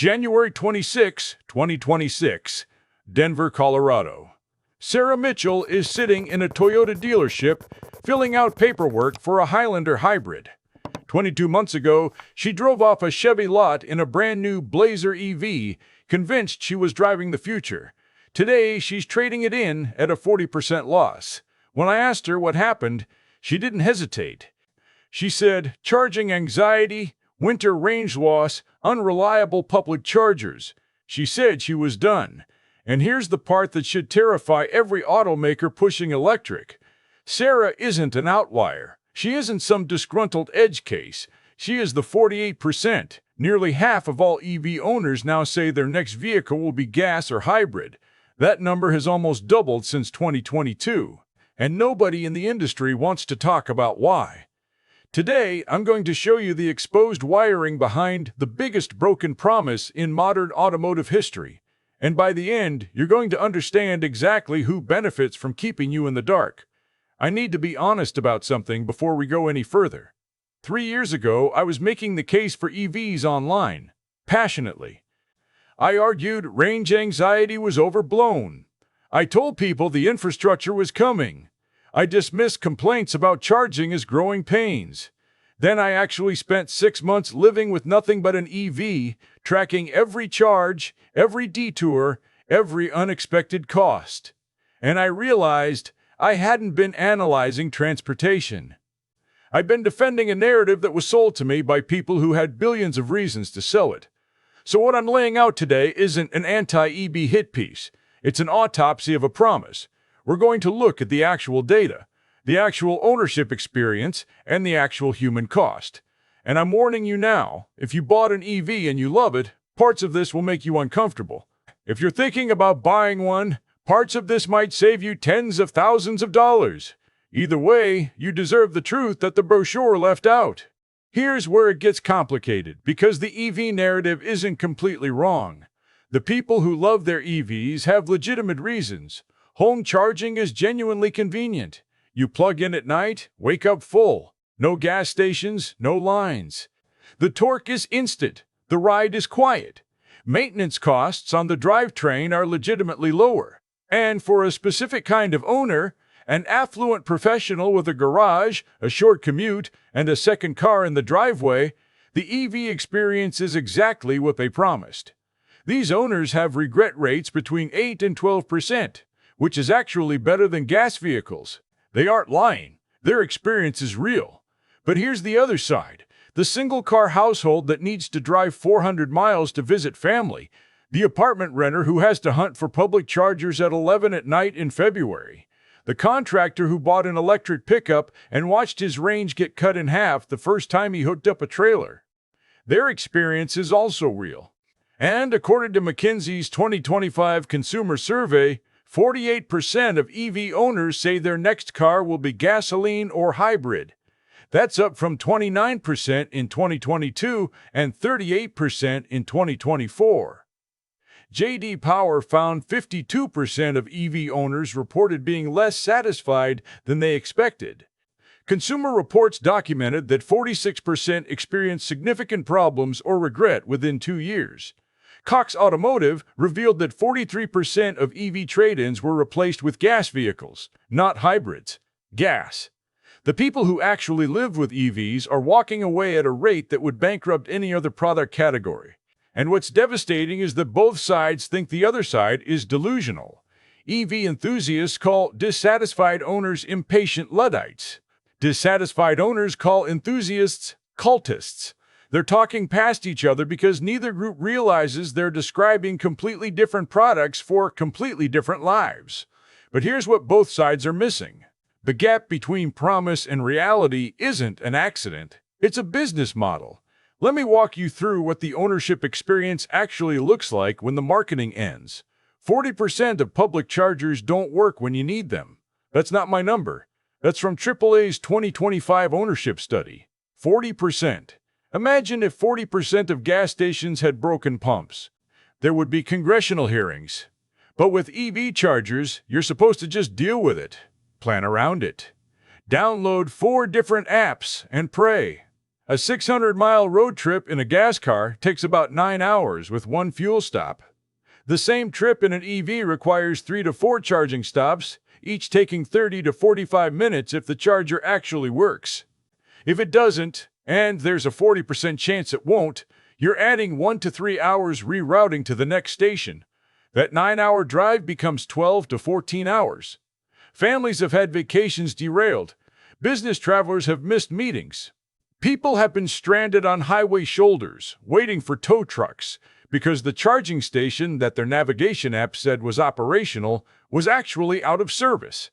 January 26, 2026, Denver, Colorado. Sarah Mitchell is sitting in a Toyota dealership filling out paperwork for a Highlander hybrid. 22 months ago, she drove off a Chevy lot in a brand new Blazer EV, convinced she was driving the future. Today, she's trading it in at a 40% loss. When I asked her what happened, she didn't hesitate. She said, charging anxiety, winter range loss, unreliable public chargers. She said she was done. And here's the part that should terrify every automaker pushing electric. Sarah isn't an outlier. She isn't some disgruntled edge case. She is the 48%. Nearly half of all EV owners now say their next vehicle will be gas or hybrid. That number has almost doubled since 2022. And nobody in the industry wants to talk about why. Today, I'm going to show you the exposed wiring behind the biggest broken promise in modern automotive history. And by the end, you're going to understand exactly who benefits from keeping you in the dark. I need to be honest about something before we go any further. 3 years ago, I was making the case for EVs online, passionately. I argued range anxiety was overblown. I told people the infrastructure was coming. I dismissed complaints about charging as growing pains. Then I actually spent 6 months living with nothing but an EV, tracking every charge, every detour, every unexpected cost. And I realized I hadn't been analyzing transportation. I'd been defending a narrative that was sold to me by people who had billions of reasons to sell it. So what I'm laying out today isn't an anti-EV hit piece. It's an autopsy of a promise. We're going to look at the actual data, the actual ownership experience, and the actual human cost. And I'm warning you now, if you bought an EV and you love it, parts of this will make you uncomfortable. If you're thinking about buying one, parts of this might save you tens of thousands of dollars. Either way, you deserve the truth that the brochure left out. Here's where it gets complicated, because the EV narrative isn't completely wrong. The people who love their EVs have legitimate reasons. Home charging is genuinely convenient. You plug in at night, wake up full. No gas stations, no lines. The torque is instant. The ride is quiet. Maintenance costs on the drivetrain are legitimately lower. And for a specific kind of owner, an affluent professional with a garage, a short commute, and a second car in the driveway, the EV experience is exactly what they promised. These owners have regret rates between 8 and 12%, which is actually better than gas vehicles. They aren't lying. Their experience is real. But here's the other side. The single-car household that needs to drive 400 miles to visit family. The apartment renter who has to hunt for public chargers at 11 at night in February. The contractor who bought an electric pickup and watched his range get cut in half the first time he hooked up a trailer. Their experience is also real. And according to McKinsey's 2025 consumer survey, 48% of EV owners say their next car will be gasoline or hybrid. That's up from 29% in 2022 and 38% in 2024. J.D. Power found 52% of EV owners reported being less satisfied than they expected. Consumer Reports documented that 46% experienced significant problems or regret within 2 years. Cox Automotive revealed that 43% of EV trade-ins were replaced with gas vehicles, not hybrids. Gas. The people who actually live with EVs are walking away at a rate that would bankrupt any other product category. And what's devastating is that both sides think the other side is delusional. EV enthusiasts call dissatisfied owners impatient Luddites. Dissatisfied owners call enthusiasts cultists. They're talking past each other because neither group realizes they're describing completely different products for completely different lives. But here's what both sides are missing. The gap between promise and reality isn't an accident. It's a business model. Let me walk you through what the ownership experience actually looks like when the marketing ends. 40% of public chargers don't work when you need them. That's not my number. That's from AAA's 2025 ownership study. 40%. Imagine if 40% of gas stations had broken pumps. There would be congressional hearings. But with EV chargers, you're supposed to just deal with it. Plan around it. Download 4 different apps and pray. A 600-mile road trip in a gas car takes about 9 hours with one fuel stop. The same trip in an EV requires 3 to 4 charging stops, each taking 30 to 45 minutes if the charger actually works. If it doesn't, and there's a 40% chance it won't, you're adding 1 to 3 hours rerouting to the next station. That 9-hour drive becomes 12 to 14 hours. Families have had vacations derailed. Business travelers have missed meetings. People have been stranded on highway shoulders, waiting for tow trucks, because the charging station that their navigation app said was operational was actually out of service.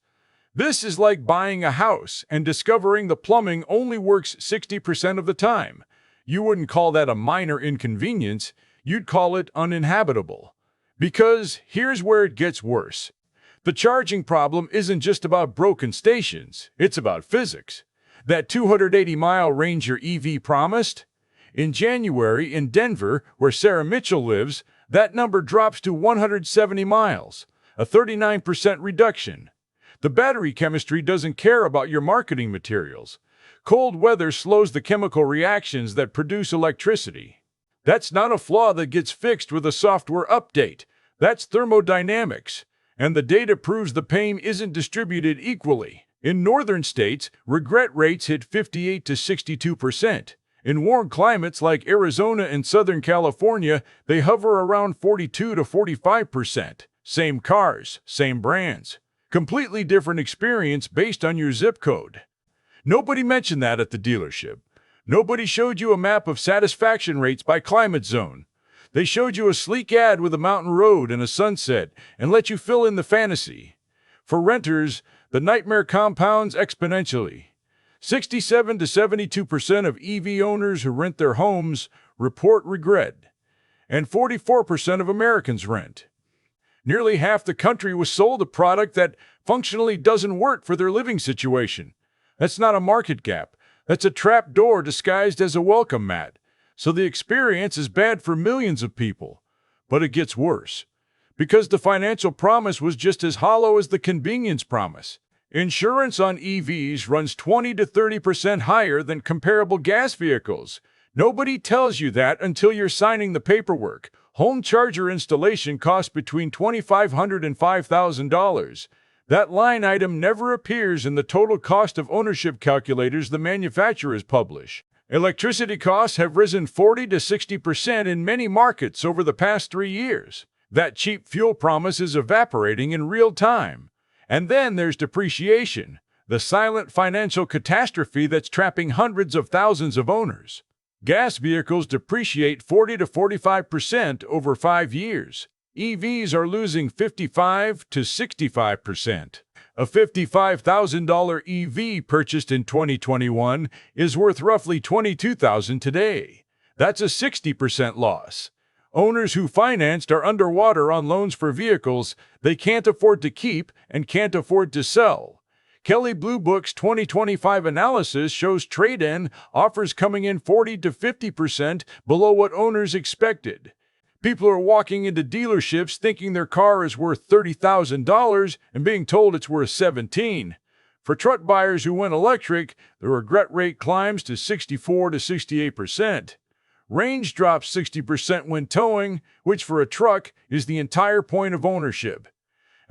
This is like buying a house and discovering the plumbing only works 60% of the time. You wouldn't call that a minor inconvenience, you'd call it uninhabitable. Because here's where it gets worse. The charging problem isn't just about broken stations, it's about physics. That 280-mile range your EV promised? In January, in Denver, where Sarah Mitchell lives, that number drops to 170 miles, a 39% reduction. The battery chemistry doesn't care about your marketing materials. Cold weather slows the chemical reactions that produce electricity. That's not a flaw that gets fixed with a software update. That's thermodynamics. And the data proves the pain isn't distributed equally. In northern states, regret rates hit 58 to 62%. In warm climates like Arizona and Southern California, they hover around 42 to 45%. Same cars, same brands. Completely different experience based on your zip code. Nobody mentioned that at the dealership. Nobody showed you a map of satisfaction rates by climate zone. They showed you a sleek ad with a mountain road and a sunset and let you fill in the fantasy. For renters, the nightmare compounds exponentially. 67 to 72% of EV owners who rent their homes report regret, and 44% of Americans rent. Nearly half the country was sold a product that functionally doesn't work for their living situation. That's not a market gap. That's a trap door disguised as a welcome mat. So the experience is bad for millions of people. But it gets worse. Because the financial promise was just as hollow as the convenience promise. Insurance on EVs runs 20 to 30% higher than comparable gas vehicles. Nobody tells you that until you're signing the paperwork. Home charger installation costs between $2,500 and $5,000. That line item never appears in the total cost of ownership calculators the manufacturers publish. Electricity costs have risen 40 to 60% in many markets over the past 3 years. That cheap fuel promise is evaporating in real time. And then there's depreciation, the silent financial catastrophe that's trapping hundreds of thousands of owners. Gas vehicles depreciate 40 to 45% over 5 years. EVs are losing 55 to 65%. A $55,000 EV purchased in 2021 is worth roughly $22,000 today. That's a 60% loss. Owners who financed are underwater on loans for vehicles they can't afford to keep and can't afford to sell. Kelley Blue Book's 2025 analysis shows trade-in offers coming in 40 to 50% below what owners expected. People are walking into dealerships thinking their car is worth $30,000 and being told it's worth $17,000. For truck buyers who went electric, the regret rate climbs to 64 to 68%. Range drops 60% when towing, which for a truck is the entire point of ownership.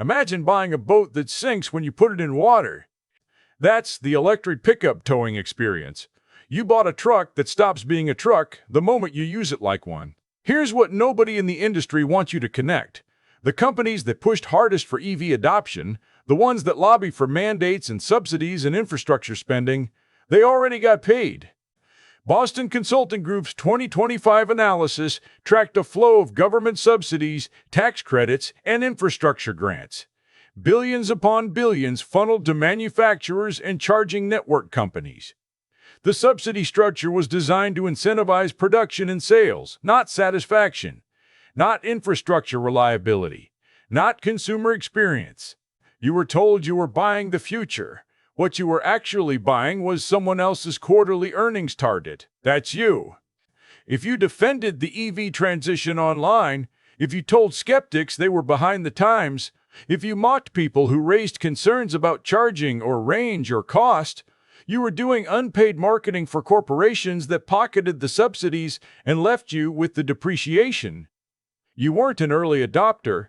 Imagine buying a boat that sinks when you put it in water. That's the electric pickup towing experience. You bought a truck that stops being a truck the moment you use it like one. Here's what nobody in the industry wants you to connect. The companies that pushed hardest for EV adoption, the ones that lobby for mandates and subsidies and infrastructure spending, they already got paid. Boston Consulting Group's 2025 analysis tracked a flow of government subsidies, tax credits, and infrastructure grants. Billions upon billions funneled to manufacturers and charging network companies. The subsidy structure was designed to incentivize production and sales, not satisfaction, not infrastructure reliability, not consumer experience. You were told you were buying the future. What you were actually buying was someone else's quarterly earnings target. That's you. If you defended the EV transition online, if you told skeptics they were behind the times, if you mocked people who raised concerns about charging or range or cost, You were doing unpaid marketing for corporations that pocketed the subsidies and left you with the depreciation. You weren't an early adopter.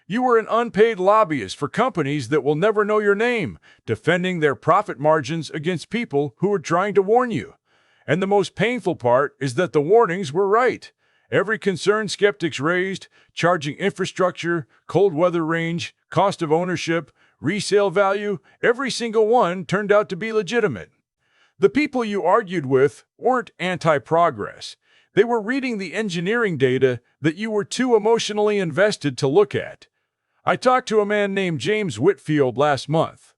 You were an unpaid lobbyist for companies that will never know your name, defending their profit margins against people who were trying to warn you. And the most painful part is that the warnings were right. Every concern skeptics raised, charging infrastructure, cold weather range, cost of ownership, resale value, every single one turned out to be legitimate. The people you argued with weren't anti-progress. They were reading the engineering data that you were too emotionally invested to look at. I talked to a man named James Whitfield last month.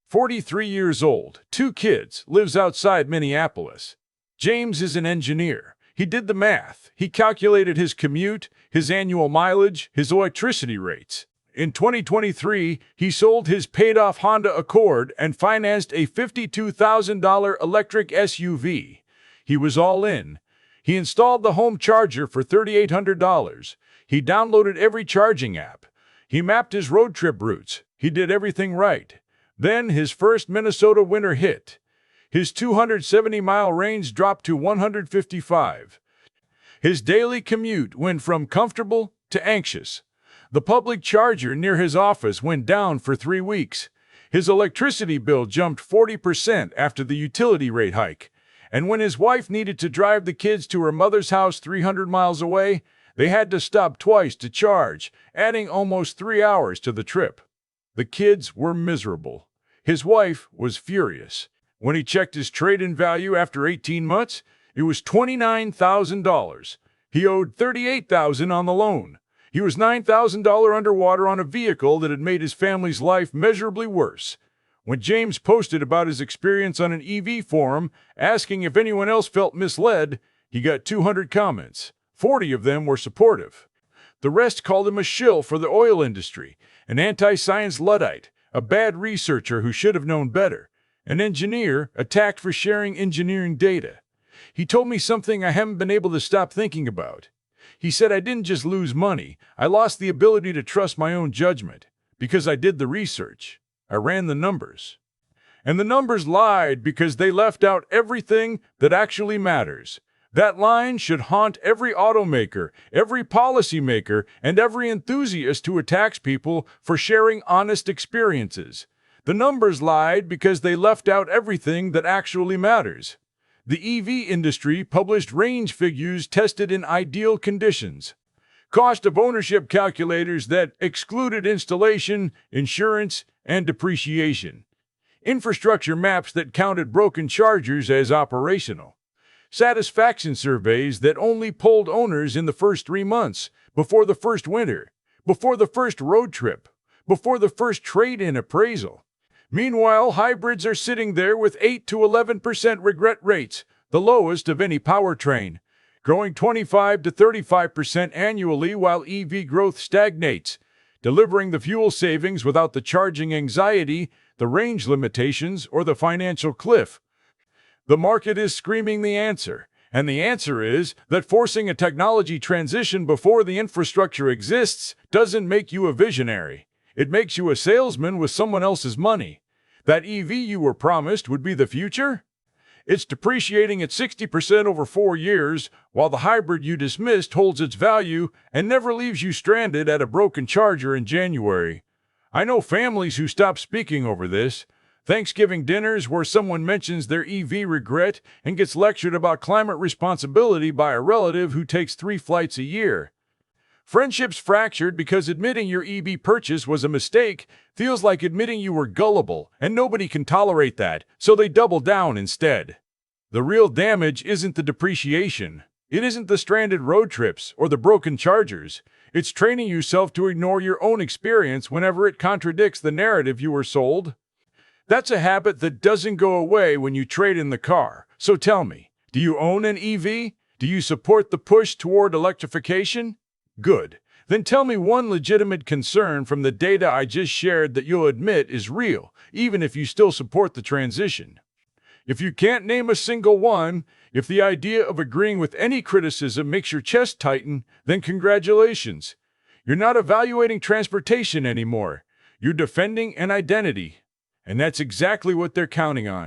43 years old, 2 kids, lives outside Minneapolis. James is an engineer. He did the math. He calculated his commute, his annual mileage, his electricity rates. In 2023, he sold his paid-off Honda Accord and financed a $52,000 electric SUV. He was all in. He installed the home charger for $3,800. He downloaded every charging app. He mapped his road trip routes. He did everything right. Then his first Minnesota winter hit. His 270-mile range dropped to 155. His daily commute went from comfortable to anxious. The public charger near his office went down for 3 weeks. His electricity bill jumped 40% after the utility rate hike. And when his wife needed to drive the kids to her mother's house 300 miles away, they had to stop twice to charge, adding almost 3 hours to the trip. The kids were miserable. His wife was furious. When he checked his trade-in value after 18 months, it was $29,000. He owed $38,000 on the loan. He was $9,000 underwater on a vehicle that had made his family's life measurably worse. When James posted about his experience on an EV forum, asking if anyone else felt misled, he got 200 comments. 40 of them were supportive. The rest called him a shill for the oil industry, an anti-science Luddite, a bad researcher who should have known better, an engineer attacked for sharing engineering data. He told me something I haven't been able to stop thinking about. He said I didn't just lose money, I lost the ability to trust my own judgment, because I did the research. I ran the numbers. And the numbers lied because they left out everything that actually matters. That line should haunt every automaker, every policymaker, and every enthusiast who attacks people for sharing honest experiences. The numbers lied because they left out everything that actually matters. The EV industry published range figures tested in ideal conditions. Cost of ownership calculators that excluded installation, insurance, and depreciation. Infrastructure maps that counted broken chargers as operational. Satisfaction surveys that only polled owners in the first 3 months, before the first winter, before the first road trip, before the first trade-in appraisal. Meanwhile, hybrids are sitting there with 8 to 11% regret rates, the lowest of any powertrain, growing 25 to 35% annually while EV growth stagnates, delivering the fuel savings without the charging anxiety, the range limitations, or the financial cliff. The market is screaming the answer, and the answer is that forcing a technology transition before the infrastructure exists doesn't make you a visionary. It makes you a salesman with someone else's money. That EV you were promised would be the future? It's depreciating at 60% over 4 years, while the hybrid you dismissed holds its value and never leaves you stranded at a broken charger in January. I know families who stop speaking over this. Thanksgiving dinners where someone mentions their EV regret and gets lectured about climate responsibility by a relative who takes 3 flights a year. Friendships fractured because admitting your EV purchase was a mistake feels like admitting you were gullible, and nobody can tolerate that, so they double down instead. The real damage isn't the depreciation. It isn't the stranded road trips or the broken chargers. It's training yourself to ignore your own experience whenever it contradicts the narrative you were sold. That's a habit that doesn't go away when you trade in the car. So tell me, do you own an EV? Do you support the push toward electrification? Good. Then tell me one legitimate concern from the data I just shared that you'll admit is real, even if you still support the transition. If you can't name a single one, if the idea of agreeing with any criticism makes your chest tighten, then congratulations. You're not evaluating transportation anymore. You're defending an identity. And that's exactly what they're counting on.